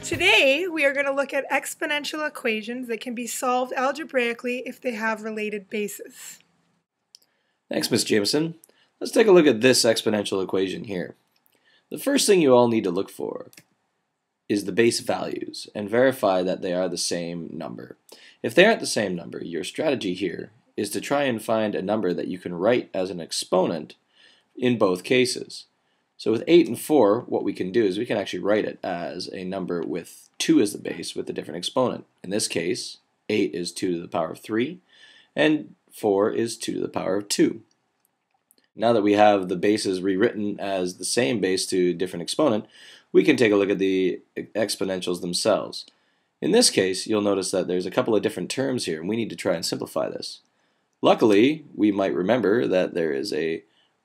Today, we are going to look at exponential equations that can be solved algebraically if they have related bases. Thanks, Ms. Jameson. Let's take a look at this exponential equation here. The first thing you all need to look for is the base values and verify that they are the same number. If they aren't the same number, your strategy here is to try and find a number that you can write as an exponent in both cases. So with 8 and 4, what we can do is we can actually write it as a number with 2 as the base with a different exponent. In this case, 8 is 2 to the power of 3, and 4 is 2 to the power of 2. Now that we have the bases rewritten as the same base to a different exponent, we can take a look at the exponentials themselves. In this case, you'll notice that there's a couple of different terms here, and we need to try and simplify this. Luckily, we might remember that there is a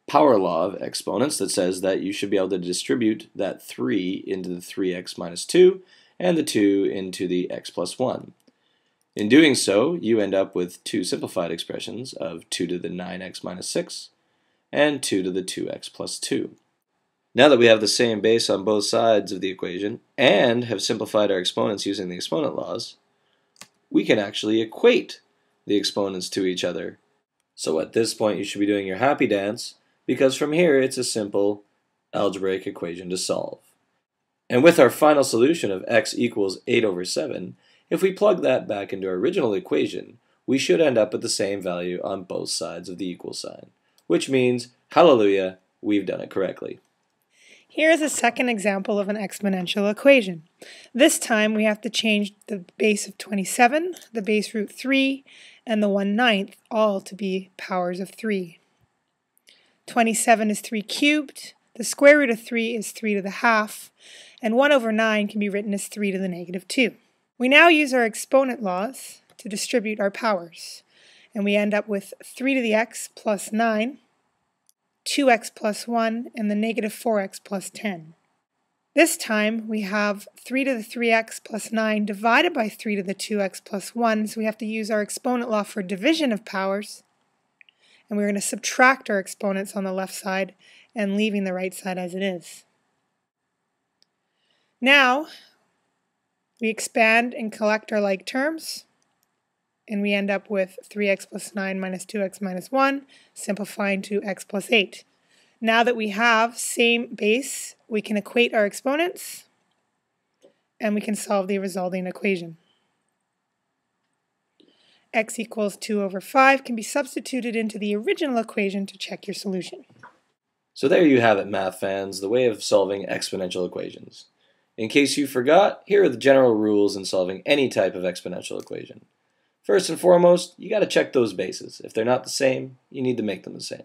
power law of exponents that says that you should be able to distribute that 3 into the 3x minus 2 and the 2 into the x plus 1. In doing so, you end up with two simplified expressions of 2 to the 9x minus 6 and 2 to the 2x plus 2. Now that we have the same base on both sides of the equation and have simplified our exponents using the exponent laws, we can actually equate the exponents to each other. So at this point you should be doing your happy dance, because from here it's a simple algebraic equation to solve. And with our final solution of x equals 8 over 7, if we plug that back into our original equation, we should end up with the same value on both sides of the equal sign, which means, hallelujah, we've done it correctly. Here is a second example of an exponential equation. This time we have to change the base of 27, the base root 3, and the 1/9 all to be powers of 3. 27 is 3 cubed, the square root of 3 is 3 to the half, and 1 over 9 can be written as 3 to the negative 2. We now use our exponent laws to distribute our powers, and we end up with 3 to the x plus 9, 2x plus 1, and the negative 4x plus 10. This time we have 3 to the 3x plus 9 divided by 3 to the 2x plus 1, so we have to use our exponent law for division of powers, and we're going to subtract our exponents on the left side and leaving the right side as it is. Now we expand and collect our like terms, and we end up with 3x plus 9 minus 2x minus 1, simplifying to x plus 8. Now that we have same base, we can equate our exponents, and we can solve the resulting equation. X equals 2 over 5 can be substituted into the original equation to check your solution. So there you have it, math fans, the way of solving exponential equations. In case you forgot, here are the general rules in solving any type of exponential equation. First and foremost, you got to check those bases. If they're not the same, you need to make them the same.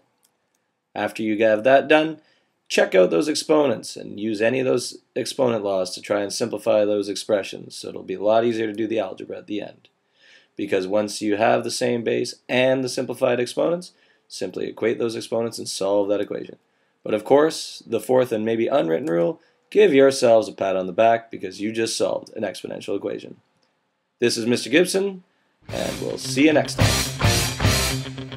After you have that done, check out those exponents and use any of those exponent laws to try and simplify those expressions, so it'll be a lot easier to do the algebra at the end. Because once you have the same base and the simplified exponents, simply equate those exponents and solve that equation. But of course, the fourth and maybe unwritten rule, give yourselves a pat on the back because you just solved an exponential equation. This is Mr. Gibson, and we'll see you next time.